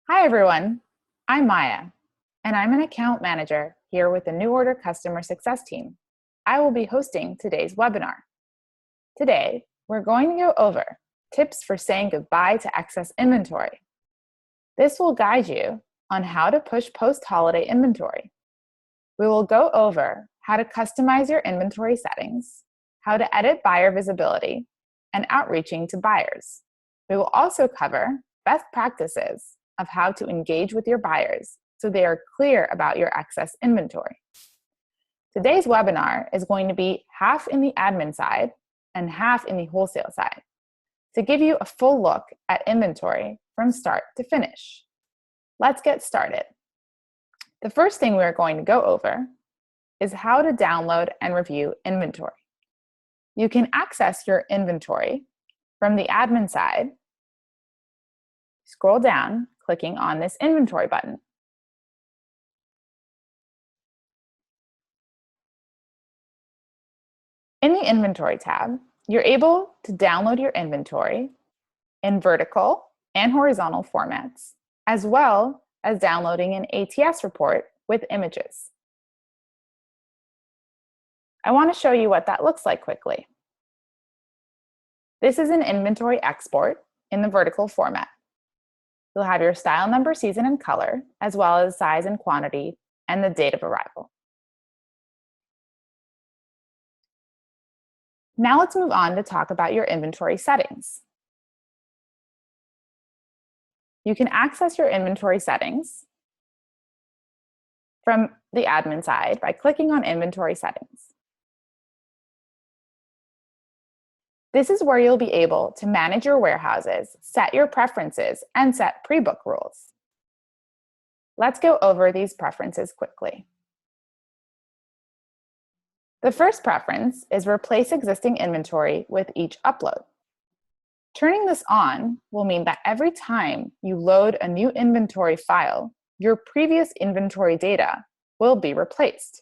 Hi everyone, I'm Maya, and I'm an account manager here with the NuORDER Customer Success team. I will be hosting today's webinar. Today, we're going to go over tips for saying goodbye to excess inventory. This will guide you on how to push post-holiday inventory. We will go over how to customize your inventory settings, how to edit buyer visibility, and outreaching to buyers. We will also cover best practices of how to engage with your buyers so they are clear about your excess inventory. Today's webinar is going to be half in the admin side and half in the wholesale side to give you a full look at inventory from start to finish. Let's get started. The first thing we're going to go over is how to download and review inventory. You can access your inventory from the admin side. Scroll down, clicking on this inventory button. In the inventory tab, you're able to download your inventory in vertical and horizontal formats, as well as downloading an ATS report with images. I want to show you what that looks like quickly. This is an inventory export in the vertical format. You'll have your style, number, season, and color, as well as size and quantity, and the date of arrival. Now let's move on to talk about your inventory settings. You can access your inventory settings from the admin side by clicking on Inventory Settings. This is where you'll be able to manage your warehouses, set your preferences, and set pre-book rules. Let's go over these preferences quickly. The first preference is replace existing inventory with each upload. Turning this on will mean that every time you load a new inventory file, your previous inventory data will be replaced.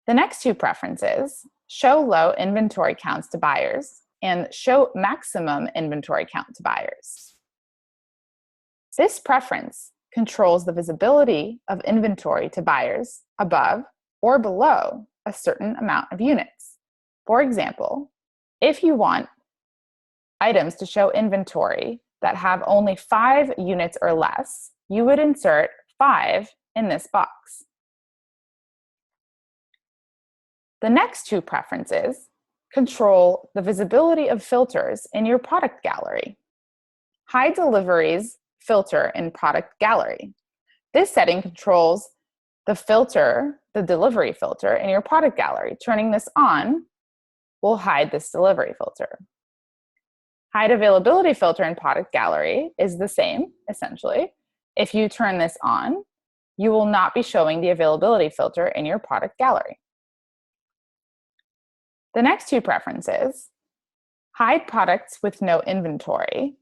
The next two preferences, show low inventory counts to buyers and show maximum inventory count to buyers. This preference controls the visibility of inventory to buyers above or below a certain amount of units. For example, if you want items to show inventory that have only 5 units or less, you would insert 5 in this box. The next two preferences control the visibility of filters in your product gallery. Hide deliveries filter in product gallery. This setting controls the filter, the delivery filter in your product gallery. Turning this on will hide this delivery filter. Hide availability filter in product gallery is the same, essentially. If you turn this on, you will not be showing the availability filter in your product gallery. The next two preferences, hide products with no inventory.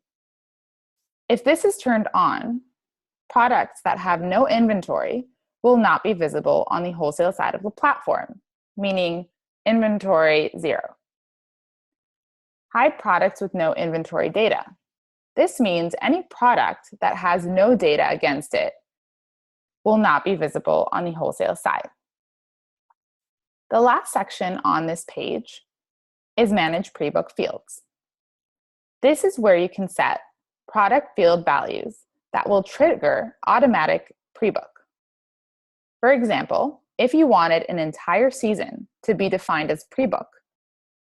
If this is turned on, products that have no inventory will not be visible on the wholesale side of the platform, meaning inventory 0. Hide products with no inventory data. This means any product that has no data against it will not be visible on the wholesale side. The last section on this page is Manage Pre-Book Fields. This is where you can set product field values that will trigger automatic pre-book. For example, if you wanted an entire season to be defined as pre-book,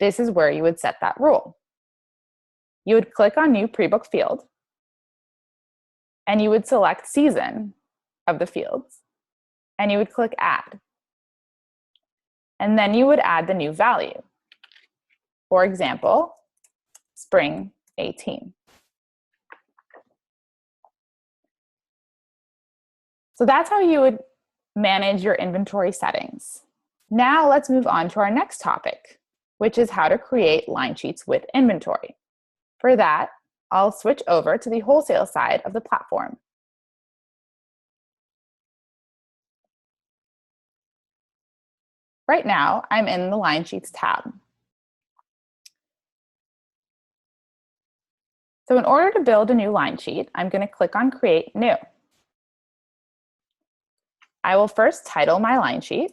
this is where you would set that rule. You would click on New Pre-Book Field, and you would select Season of the fields, and you would click Add. And then you would add the new value. For example, Spring 18. So that's how you would manage your inventory settings. Now let's move on to our next topic, which is how to create line sheets with inventory. For that, I'll switch over to the wholesale side of the platform. Right now, I'm in the Line Sheets tab. So in order to build a new line sheet, I'm going to click on Create New. I will first title my line sheet.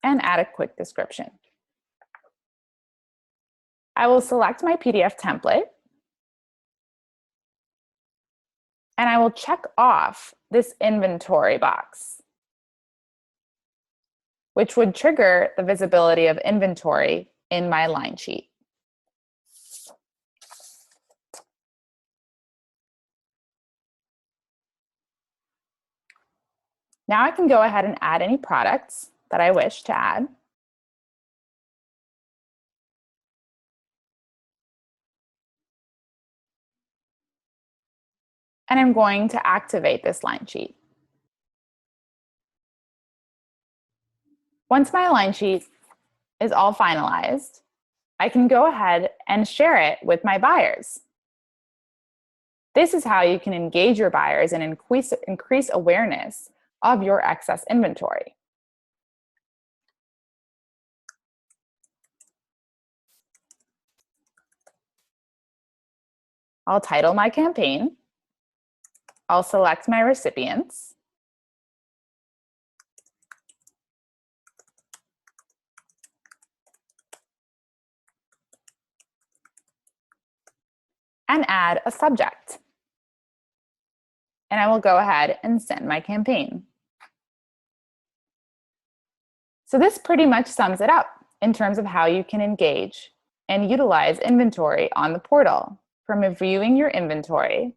And add a quick description. I will select my PDF template. And I will check off this inventory box, which would trigger the visibility of inventory in my line sheet. Now I can go ahead and add any products that I wish to add. And I'm going to activate this line sheet. Once my line sheet is all finalized, I can go ahead and share it with my buyers. This is how you can engage your buyers and increase awareness of your excess inventory. I'll title my campaign. I'll select my recipients. And add a subject. And I will go ahead and send my campaign. So this pretty much sums it up in terms of how you can engage and utilize inventory on the portal, from reviewing your inventory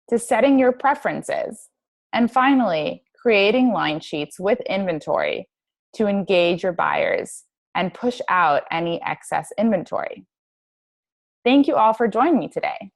to setting your preferences, and finally, creating line sheets with inventory to engage your buyers and push out any excess inventory. Thank you all for joining me today.